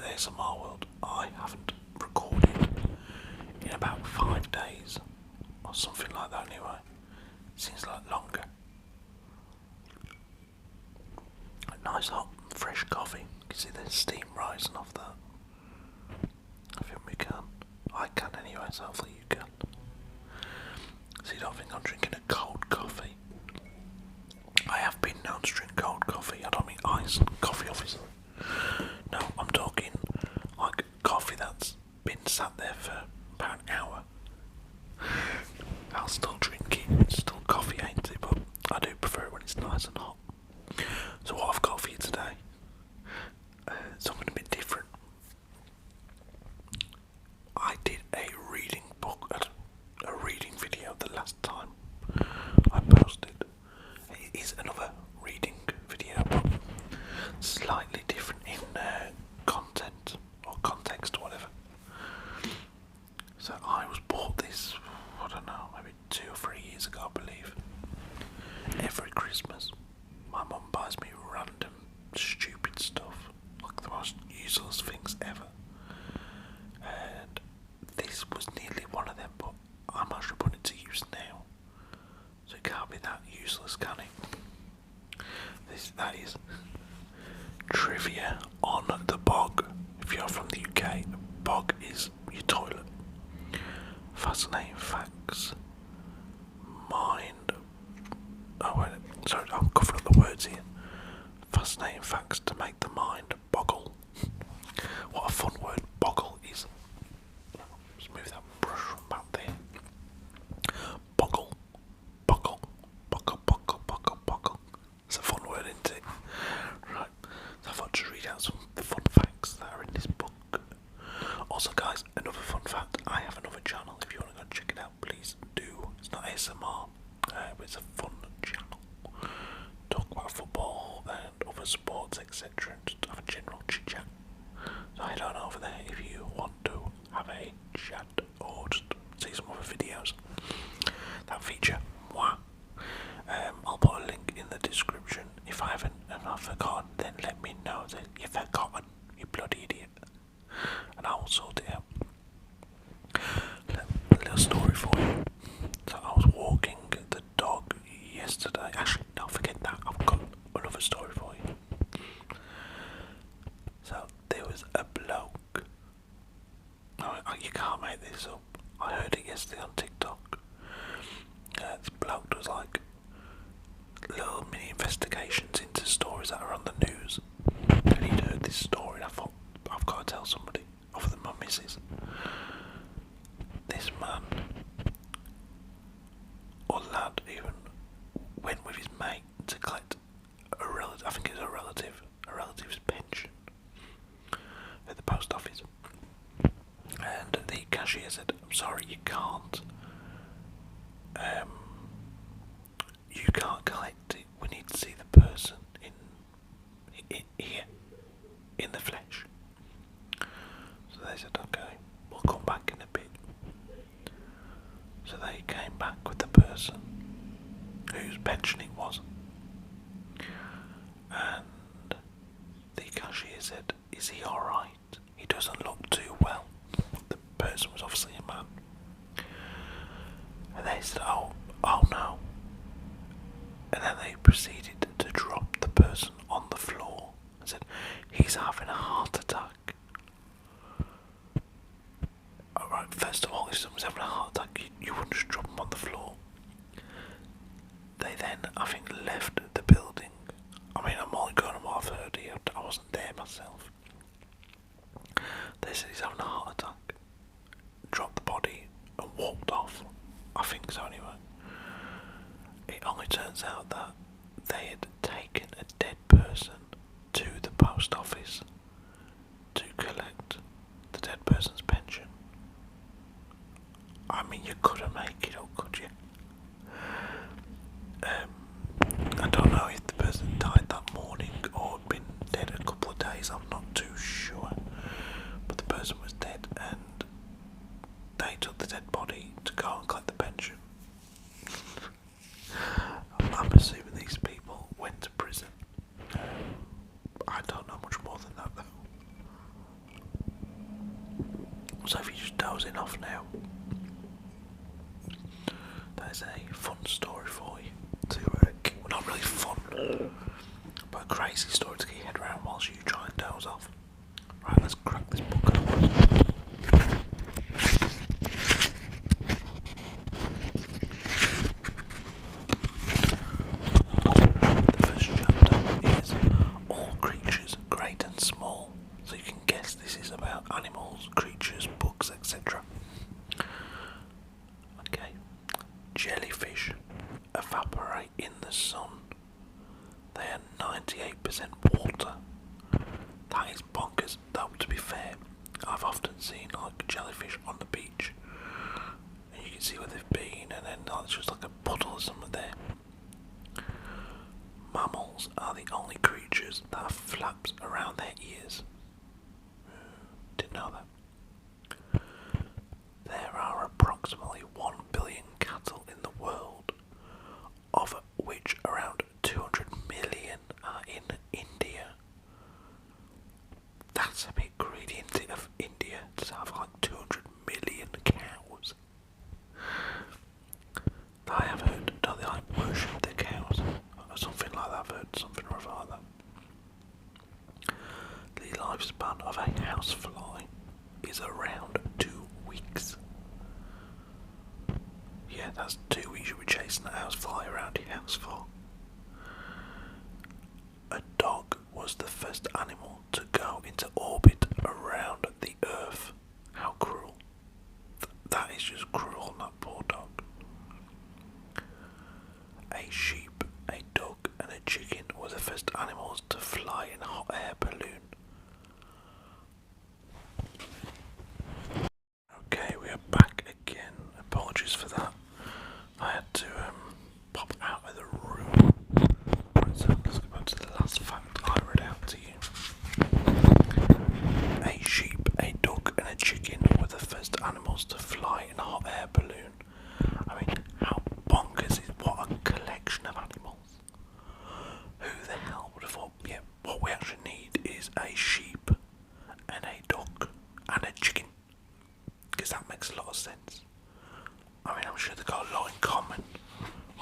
ASMR World. I haven't recorded in about 5 days or something like that anyway. Seems like longer. A nice hot fresh coffee. You can see the steam rising off that. I think we can. I can anyway, so hopefully you can. So you don't think I'm drinking a cold coffee. I have been known to drink cold coffee. I don't mean iced coffee, obviously. No, I'm talking like coffee that's been sat there for about an hour. I'll still drink it. It's still coffee, ain't it? But I do prefer it when it's nice and hot. So what I've got for you today, something a bit different. I did a reading video the last time I posted. It is another reading video, but slightly different in content or context or whatever. So I was bought this, I don't know, maybe 2 or 3 years ago, I believe. Every Christmas, my mum buys me random stupid stuff, like the most useless things ever. And this was nearly one of them, but I'm actually putting it to use now. So it can't be that useless, can it? That is trivia on the bog. If you're from the UK, the bog is your toilet. Fascinating facts. Mind. Oh wait, sorry, I'm covering up the words here. Fascinating facts to make the mind boggle. What a fun word boggle is. Let's move that brush from back there. Boggle. Boggle. Boggle, boggle, boggle, boggle. It's a fun word, isn't it? Right. So I thought to read out some of the fun facts that are in this book. Also guys, another fun fact, I have another channel. If you want to go check it out, please do. It's not ASMR, but it's a fun channel. Talk about football and other sports, etc. And just have a general chit chat. So head on over there if you want to have a chat or just see some other videos that feature moi. I'll put a link in the description. If I haven't and I've forgotten, then let me know that you've forgotten, you bloody idiot, and I will sort it out. A little story for you. So I was walking the dog yesterday. Actually, no, forget that. I've got another story for you. So there was a bloke. No, you can't make this up. I heard it yesterday on TikTok. This bloke does like little mini investigations into stories that are on the news. And he'd heard this story and I thought, I've got to tell somebody other than my missus. This man, or lad even, went with his mate to collect a relative, I think it was a relative's pension at the post office. And the cashier said, I'm sorry, you can't collect it. We need to see the person in here, in the flesh. So they said, okay, we'll come back in a bit. So they came back with the person whose pension it was. And the cashier said, is he alright? He doesn't look too well. The person was obviously a man. And they said, oh no. And then they proceeded to drop the person on the floor and said, he's having a heart attack. Alright, first of all, if someone's having a heart attack, you wouldn't just drop them on the floor. They then, I think, left the building. I mean, I'm only going on what I've heard here. I wasn't there myself. They said he's having a heart attack. Dropped the body and walked off. I think so anyway. It only turns out that they had taken a dead person to the post office to collect the dead person's pension. I mean, you couldn't make it up, could you? I don't know if the person died that morning or had been dead a couple of days, I'm not too sure. But the person was dead and they took the dead body to go and collect the pension. I'm assuming these people So if you're just dozing off now, that is a fun story for you to well, not really fun, but a crazy story to get your head around whilst you try and doze off. Right, let's crack this book open. The first chapter is All Creatures Great and Small, so you can guess this is about animals, creatures, bugs, etc. Okay. Jellyfish evaporate in the sun. They are 98% water. That is bonkers, though, to be fair. I've often seen like jellyfish on the beach, and you can see where they've been, and then it's just like a puddle or something there. Mammals are the only creatures that have flaps around their ears. Didn't know that. There are approximately 1 billion cattle in the world, of which around 200 million are in India. That's a bit greedy of India to have like 200 million cows. I have heard, don't they like worship their cows? Or something like that, I've heard something or other like that. The lifespan of a housefly is around 2 weeks. Yeah, that's 2 weeks you'll be chasing a housefly around your house for. A dog was the first animal to go into orbit around the Earth. How cruel. That is just cruel, that poor dog. A sheep, a duck, and a chicken were the first animals to fly in a hot air balloon. Okay, we are back again. Apologies for that. I had to pop out of the room. Right, so let's go back to the last fact I read out to you. A sheep, a duck, and a chicken were the first animals to fly in a hot air balloon. I mean, how bonkers is what a collection of animals. Who the hell would have thought, yeah, what we actually need is a sheep and a duck and a chicken. Because that makes a lot of sense. I mean, I'm sure they've got a lot in common,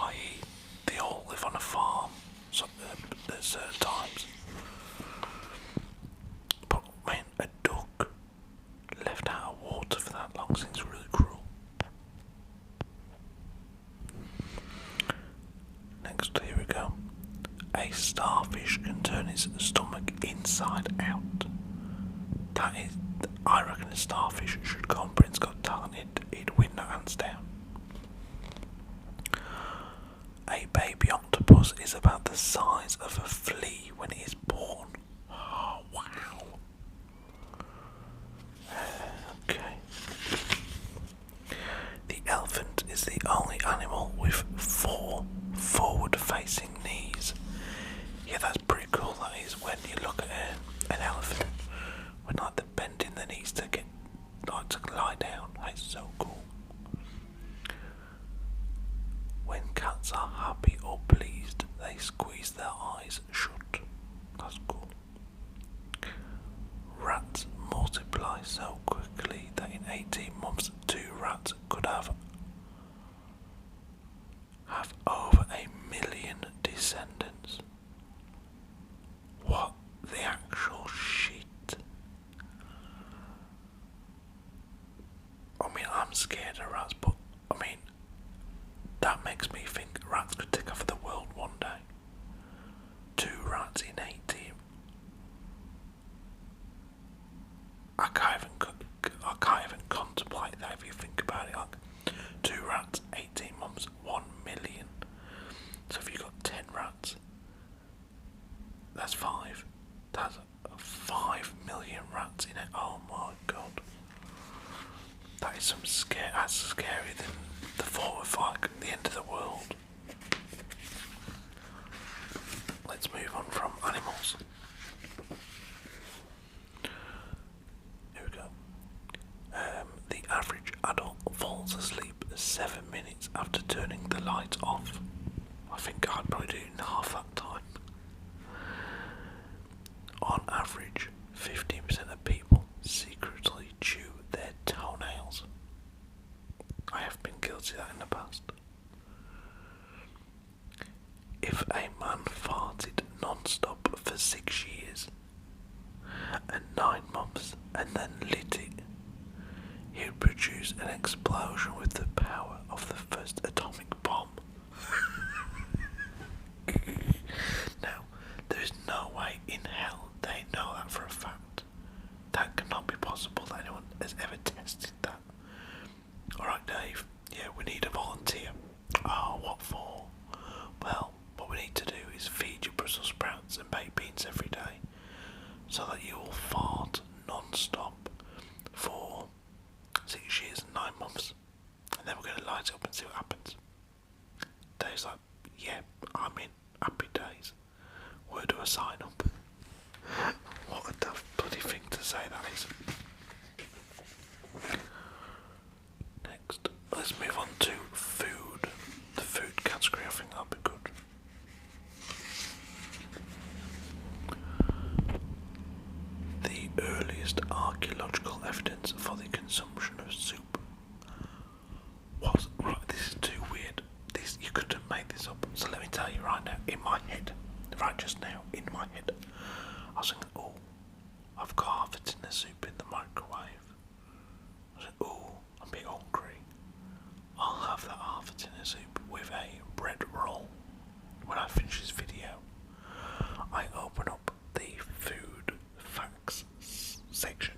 i.e. they all live on a farm at certain times. But, man, a duck left out of water for that long seems really cruel. Next, here we go. A starfish can turn its stomach inside out. That is, I reckon a starfish should go on Britain's Got Talent. It'd win that hands down. A baby octopus is about the size of a flea when it is born. Oh, wow. Okay. The elephant is the only animal with 4 forward-facing knees. Yeah, that's pretty cool. That is when you look at an elephant, when like they're bending their knees to get like to lie down. That's so cool. When cats are happy or pleased, they squeeze their eyes shut. That's cool. Rats multiply so quickly that in 18 months 2 rats could have over 1 million descendants. What the actual shit? I mean, I'm scared of rats, but I mean, that makes me think rats could take over the world one day. 2 rats in 18. I can't even contemplate that if you think about it. Like 2 rats, 18 months, 1 million. So if you got 10 rats, that's 5. That's 5 million rats in it. Oh my god. That is some scare. That's scarier than the thought of like the end of the world. Let's move on from animals. Here we go. The average adult falls asleep 7 minutes after turning the light off. I think I'd probably do it in half that time. On average, 15% of people secretly chew their toes. and then lit it, he would produce an explosion with the power of the first atomic bomb. Now, there is no way in hell they know that for a fact. That cannot be possible that anyone has ever tested that. Alright, Dave, yeah, we need a volunteer. Oh, what for? Well, what we need to do is feed you Brussels sprouts and baked beans every day, so that you will fart non-stop for 6 years and 9 months, and then we're going to light it up and see what happens. Dave's like, yeah, I'm in. Happy days. Where do I sign up? What a daft bloody thing to say that is. Next, let's move on to food. The food category, I think that'll be good. The earliest archaeological evidence for the consumption of soup was, right, this is too weird. This, you couldn't make this up. So let me tell you right now, in my head, right just now, in my head, I was thinking, oh, I've got half a tin of soup in the microwave. I said, oh, I'm a bit hungry. I'll have that half a tin of soup with a bread roll. When I finish this video, I open up the food facts section,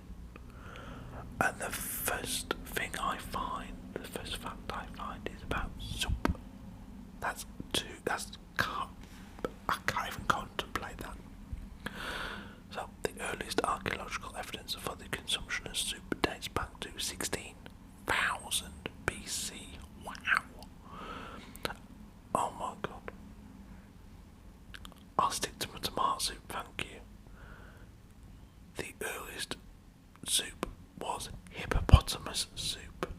and the first thing I find, the first fact I find is about soup. I can't even contemplate that. So, the earliest archaeological evidence for the consumption of soup dates back to 16,000 BC. Wow. Oh my god. I'll stick to my tomato soup, thank you. The earliest soup was hippopotamus soup.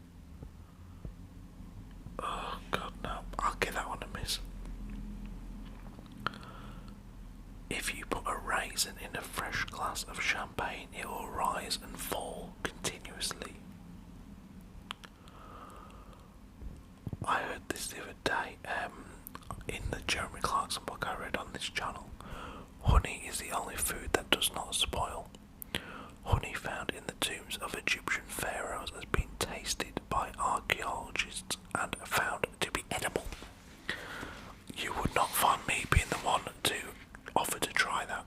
Oh god, no. I'll give that one a miss. If you put a raisin in a fresh glass of champagne, it will rise and fall continuously. I heard this the other day in the Jeremy Clarkson book I read on this channel. Honey is the only food that does not spoil. Honey found in the tombs of Egyptian pharaohs has been tasted by archaeologists and found to be edible. You would not find me being the one to offer to try that.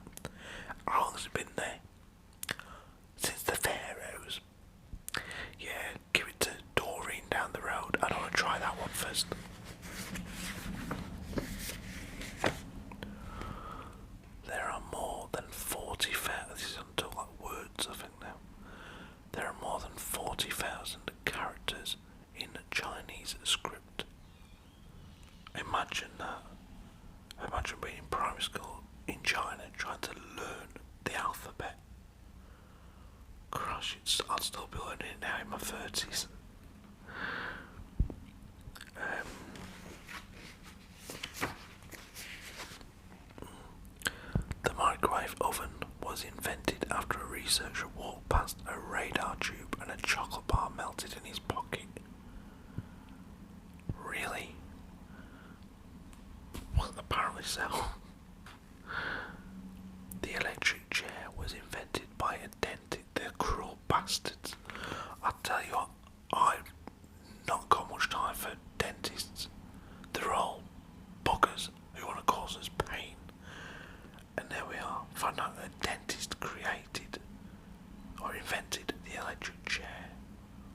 How long has it been there? Since the pharaohs. Yeah, give it to Doreen down the road. I don't want to try that one first. There are more than 40,000. This is until like words, I think now. There are more than 40,000 characters in Chinese script. Imagine that. Imagine being in primary school in China trying to learn the alphabet. Crush, I'd still be learning it now in my 30s. The microwave oven was invented after a researcher walked past a radar tube and a chocolate bar melted in his pocket. Really? Well, apparently so. The electric chair was invented by a dentist. They're cruel bastards. I tell you what, I've not got much time for dentists. They're all buggers who want to cause us pain. And there we are, find out that a dentist created or invented the electric chair.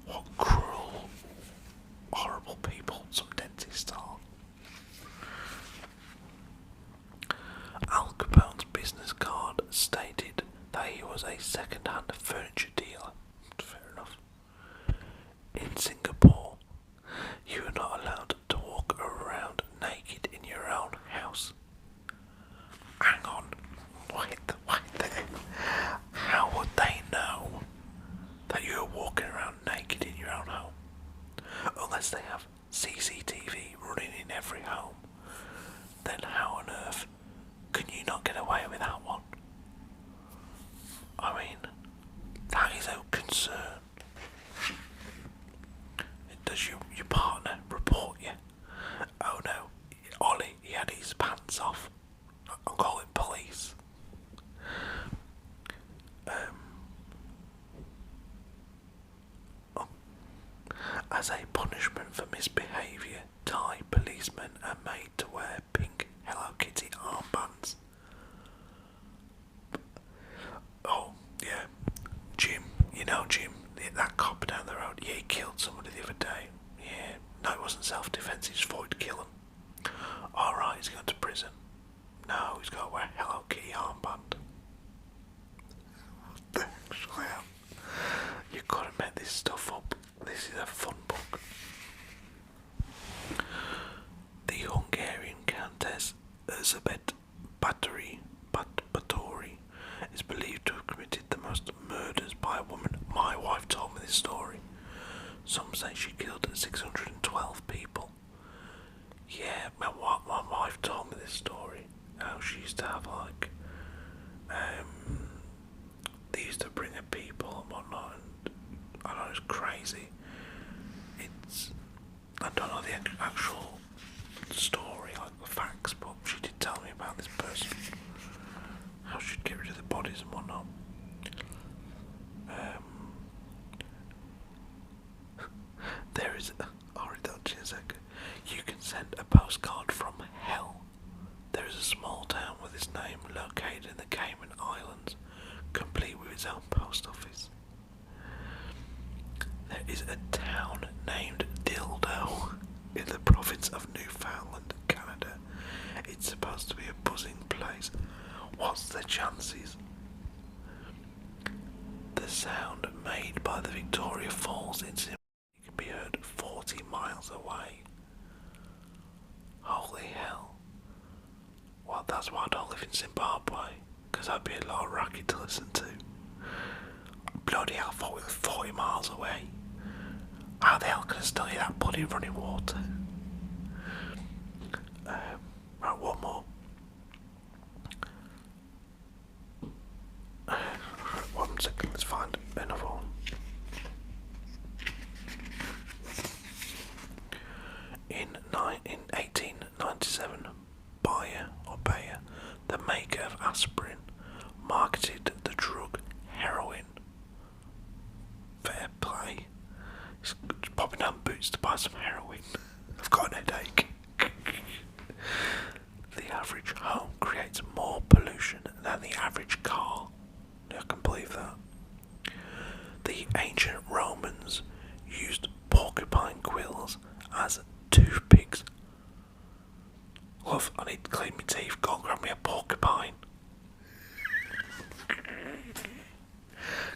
What cruel, horrible people some dentists are. Al Capone's business card stated that he was a second-hand furniture dealer. Fair enough. In Singapore, you are not allowed to walk around naked in your own house. Hang on, wait there. How would they know that you're walking around naked in your own home? Unless they have CCTV running in every home. Then how on earth can you not get away with that one? I mean, that is a concern. Does your partner report you? Oh no, Ollie, he had his pants off. I'm calling police. As a punishment for misbehaviour, Thai policemen are made to wear pink Hello Kitty armbands. Oh, yeah. Jim, you know Jim, that cop down the road, yeah, he killed somebody the other day. Yeah, no, it wasn't self-defence, he just thought he'd kill him. Alright, he's going to prison. No, he's got to wear a Hello Kitty armband. You couldn't make this stuff up. This is a fun book. The Hungarian Countess Erzsébet Báthory is believed to have committed the most murders by a woman. My wife told me this story. Some say she killed 612 people. Yeah, my wife told me this story. How she used to have like, they used to bring her people and whatnot, and I know it's crazy. I don't know the actual story, like the facts, but she did tell me about this person. How she'd get rid of the bodies and whatnot. There is, I'll read that to you in a second. You can send a postcard from hell. There is a small town with its name located in the Cayman Islands, complete with its own post office. There is a town named Dildo in the province of Newfoundland, Canada. It's supposed to be a buzzing place. What's the chances? The sound made by the Victoria Falls incident can be heard 40 miles away. Holy hell. Well, that's why I don't live in Zimbabwe, because that'd be a lot of racket to listen to. Bloody hell, I thought we were 40 miles away. How the hell can I still hear that bloody running water? Right, one more. One second, let's find another one. In 1897, Bayer, the maker of aspirin, marketed the drug heroin. Fair play. He's popping down boots to buy some heroin. I've got an headache. The average home creates more pollution than the average car. I can believe that. The ancient Romans used porcupine quills as toothpicks. Love, I need to clean my teeth. Go and grab me a porcupine.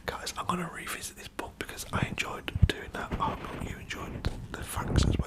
Guys, I'm going to revisit this book because I enjoyed doing that. I hope you enjoyed the facts as well.